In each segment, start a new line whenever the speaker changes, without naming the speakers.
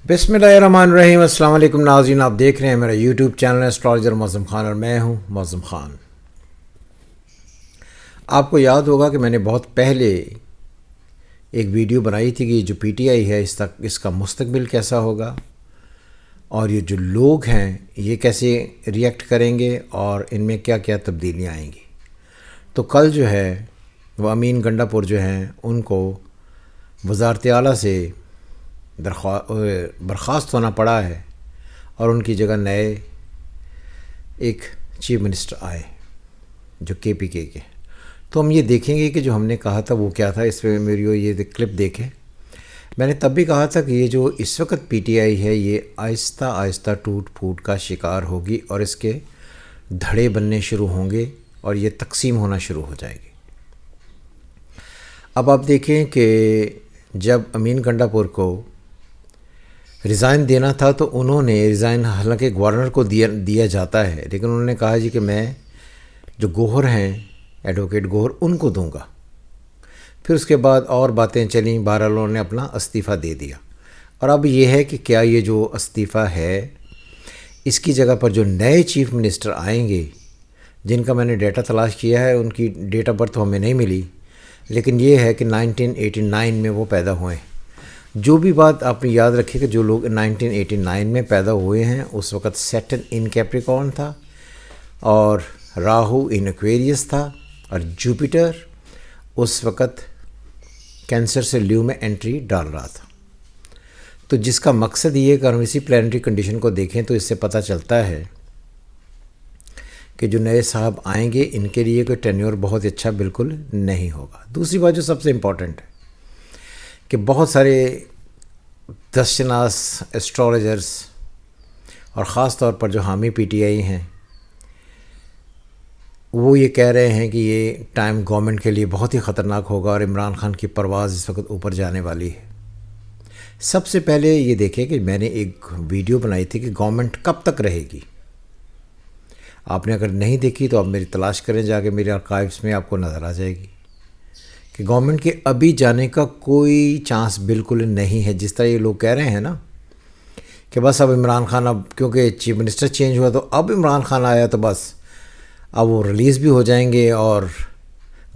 बिस्मिल्लाहिर्रहमानिर्रहीम। अस्सलाम वालेकुम नाज़रीन, आप देख रहे हैं मेरा YouTube channel astrologer Mauzam Khan और मैं हूं मौज़म ख़ान। आपको याद होगा कि मैंने बहुत पहले एक वीडियो बनाई थी कि जो पीटीआई है इसका मुस्तकबिल कैसा होगा और ये जो लोग हैं ये कैसे रिएक्ट करेंगे और इनमें क्या क्या तब्दीलियाँ आएंगी। तो कल जो है वो अमीन गंडापुर जो हैं उनको वज़ारत आला से बर्खास्त होना पड़ा है और उनकी जगह नए एक चीफ मिनिस्टर आए जो केपीके के। तो हम ये देखेंगे कि जो हमने कहा था वो क्या था। इस पर मेरी ये क्लिप देखें। मैंने तब भी कहा था कि ये जो इस वक्त पीटीआई है ये आहिस्ता आहिस्ता टूट फूट का शिकार होगी और इसके धड़े बनने शुरू होंगे और ये तकसीम होना शुरू हो जाएगी। अब आप देखें कि जब अमीन गंडापुर को रिज़ाइन देना था तो उन्होंने रिज़ाइन हालांकि गवर्नर को दिया जाता है, लेकिन उन्होंने कहा जी कि मैं जो गोहर हैं एडवोकेट गोहर उनको दूंगा। फिर उसके बाद और बातें चलीं, बहरहाल उन्होंने अपना इस्तीफ़ा दे दिया। और अब ये है कि क्या ये जो इस्तीफ़ा है इसकी जगह पर जो नए चीफ मिनिस्टर आएंगे जिनका मैंने डेटा तलाश किया है, उनकी डेट ऑफ बर्थ तो हमें नहीं मिली, लेकिन ये है कि 1989 में वो पैदा हुए। जो भी बात आप याद रखिए कि जो लोग 1989 में पैदा हुए हैं उस वक़्त सैटर्न इन कैप्रिकॉर्न था और राहु इन एक्वेरियस था और जुपिटर उस वक़्त कैंसर से ल्यू में एंट्री डाल रहा था। तो जिसका मकसद ये कि हम इसी प्लानिटरी कंडीशन को देखें तो इससे पता चलता है कि जो नए साहब आएंगे इनके लिए कोई टेन्योर बहुत अच्छा बिल्कुल नहीं होगा। दूसरी बात जो सबसे इम्पॉर्टेंट है कि बहुत सारे दशनास एस्ट्रोलॉजर्स और ख़ास तौर पर जो हामी पीटीआई हैं वो ये कह रहे हैं कि ये टाइम गवर्नमेंट के लिए बहुत ही ख़तरनाक होगा और इमरान खान की परवाज़ इस वक्त ऊपर जाने वाली है। सबसे पहले ये देखें कि मैंने एक वीडियो बनाई थी कि गवर्नमेंट कब तक रहेगी। आपने अगर नहीं देखी तो आप मेरी तलाश करें जाके, मेरे आर्काइव्स में आपको नज़र आ जाएगी कि गवर्नमेंट के अभी जाने का कोई चांस बिल्कुल नहीं है। जिस तरह ये लोग कह रहे हैं ना कि बस अब इमरान खान, अब क्योंकि चीफ मिनिस्टर चेंज हुआ तो अब इमरान खान आया तो बस अब वो रिलीज़ भी हो जाएंगे और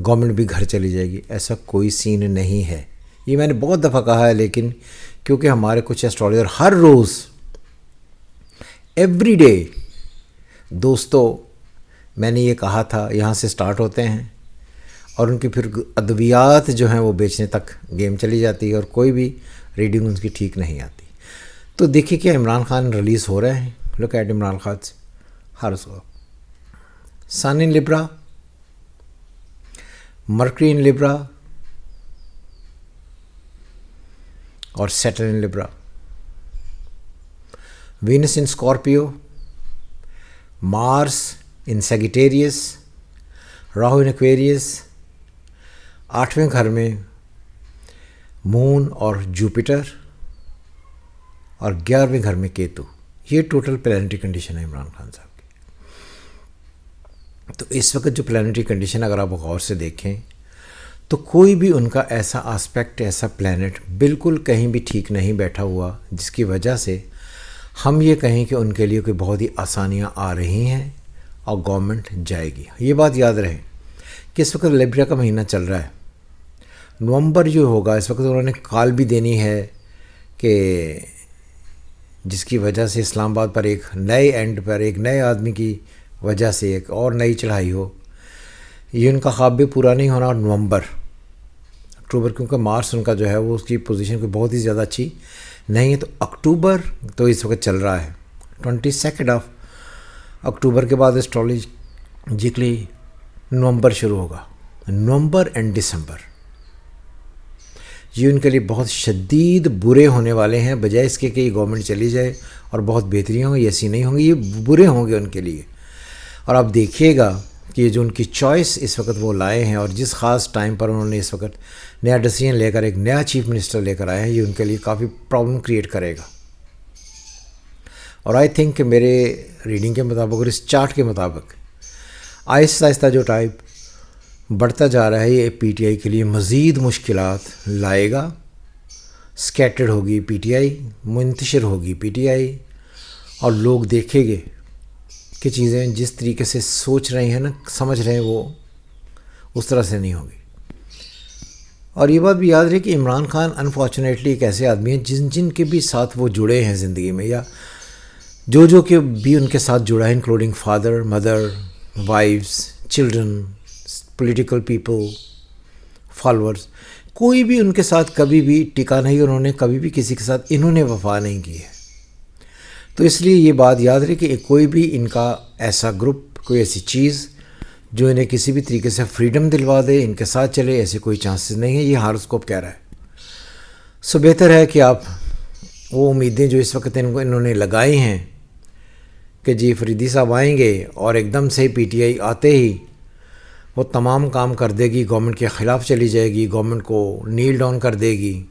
गवर्नमेंट भी घर चली जाएगी। ऐसा कोई सीन नहीं है। ये मैंने बहुत दफ़ा कहा है, लेकिन क्योंकि हमारे कुछ एस्ट्रोलॉजर हर रोज़ एवरी डे, दोस्तों मैंने ये कहा था, यहाँ से स्टार्ट होते हैं और उनकी फिर अद्वियात जो हैं वो बेचने तक गेम चली जाती है और कोई भी रीडिंग उनकी ठीक नहीं आती। तो देखिए क्या इमरान खान रिलीज़ हो रहे हैं। Look at Imran Khan her sun in Libra, Mercury in Libra और Saturn in Libra, Venus in Scorpio, Mars in Sagittarius, Rahu in Aquarius, 8वें घर में मून और जुपिटर और 11वें घर में केतु। ये टोटल प्लानिटरी कंडीशन है इमरान खान साहब की। तो इस वक्त जो प्लानिटरी कंडीशन अगर आप गौर से देखें तो कोई भी उनका ऐसा आस्पेक्ट, ऐसा प्लैनेट बिल्कुल कहीं भी ठीक नहीं बैठा हुआ जिसकी वजह से हम ये कहें कि उनके लिए कोई बहुत ही आसानियाँ आ रही हैं और गवर्नमेंट जाएगी। ये बात याद रहे कि इस वक्त लिब्रा का महीना चल रहा है। नवंबर जो होगा इस वक्त उन्होंने कॉल भी देनी है कि जिसकी वजह से इस्लामाबाद पर एक नए एंड पर एक नए आदमी की वजह से एक और नई चढ़ाई हो। ये उनका ख्वाब भी पूरा नहीं होना। और नवंबर अक्टूबर, क्योंकि मार्च उनका जो है वो उसकी पोजीशन कोई बहुत ही ज़्यादा अच्छी नहीं है, तो अक्टूबर तो इस वक्त चल रहा है। 22 अक्टूबर के बाद एस्ट्रोलॉजिकली नवंबर शुरू होगा। नवंबर एंड दिसंबर ये उनके लिए बहुत शदीद बुरे होने वाले हैं, बजाय इसके कि ये गवर्नमेंट चली जाए और बहुत बेहतरी होंगी, ऐसी नहीं होंगी, ये बुरे होंगे उनके लिए। और आप देखिएगा कि ये जो उनकी चॉइस इस वक्त वो लाए हैं और जिस ख़ास टाइम पर उन्होंने इस वक्त नया डिसीजन लेकर एक नया चीफ मिनिस्टर लेकर आए हैं, ये उनके लिए काफ़ी प्रॉब्लम क्रिएट करेगा। और आई थिंक कि मेरे रीडिंग के मुताबिक और इस चार्ट के मुताबिक आहिस्ता आहिस्ता जो टाइप बढ़ता जा रहा है ये पीटीआई के लिए मज़ीद मुश्किलात लाएगा اسکیٹرڈ ہوگی پی ٹی آئی، منتشر ہوگی پی ٹی آئی، اور لوگ دیکھیں گے کہ چیزیں جس طریقے سے سوچ رہے ہیں نا، سمجھ رہے ہیں، وہ اس طرح سے نہیں ہوگی۔ اور یہ بات بھی یاد رہے کہ عمران خان انفارچونیٹلی ایک ایسے آدمی ہیں جن کے بھی ساتھ وہ جڑے ہیں زندگی میں، یا جو کہ بھی ان کے ساتھ جڑا ہے، including father, mother, wives, children, political people, followers, کوئی بھی ان کے ساتھ کبھی بھی ٹکا نہیں، انہوں نے کبھی بھی کسی کے ساتھ انہوں نے وفا نہیں کی ہے۔ تو اس لیے یہ بات یاد رہے کہ کوئی بھی ان کا ایسا گروپ، کوئی ایسی چیز جو انہیں کسی بھی طریقے سے فریڈم دلوا دے، ان کے ساتھ چلے، ایسے کوئی چانسز نہیں ہے۔ یہ ہاروسکوپ کہہ رہا ہے۔ بہتر ہے کہ آپ وہ امیدیں جو اس وقت انہوں نے لگائی ہیں کہ جی فریدی صاحب آئیں گے اور ایک دم سے پی ٹی آئی آتے ہی وہ تمام کام کر دے گی، گورنمنٹ کے خلاف چلی جائے گی، گورنمنٹ کو نیل ڈاؤن کر دے گی،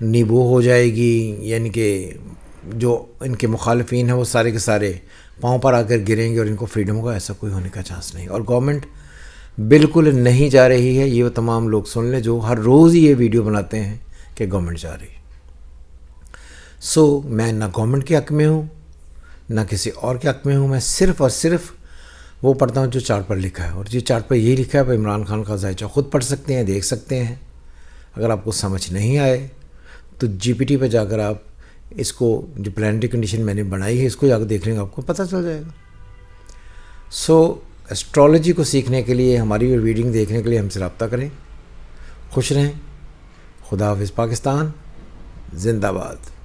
نیبو ہو جائے گی، یعنی کہ جو ان کے مخالفین ہیں وہ سارے کے سارے پاؤں پر آ کر گریں گے اور ان کو فریڈم ہوگا، ایسا کوئی ہونے کا چانس نہیں۔ اور گورنمنٹ بالکل نہیں جا رہی ہے، یہ وہ تمام لوگ سن لیں جو ہر روز ہی یہ ویڈیو بناتے ہیں کہ گورنمنٹ جا رہی ہے۔ میں نہ گورنمنٹ کے حق میں ہوں نہ کسی اور کے حق میں ہوں، میں صرف اور صرف وہ پڑھتا ہوں جو چارٹ پر لکھا ہے، اور جو چارٹ پر یہ لکھا ہے وہ عمران خان کا ذائچہ خود پڑھ سکتے ہیں، دیکھ سکتے ہیں۔ اگر آپ کو سمجھ نہیں آئے تو جی پی ٹی پہ جا کر آپ اس کو جو پلانٹری کنڈیشن میں نے بنائی ہے اس کو جا کے دیکھ لیں گے، آپ کو پتہ چل جائے گا۔ ایسٹرالوجی کو سیکھنے کے لیے، ہماری ریڈنگ دیکھنے کے لیے ہم سے رابطہ کریں۔ خوش رہیں۔ خدا حافظ۔ پاکستان زندہ باد۔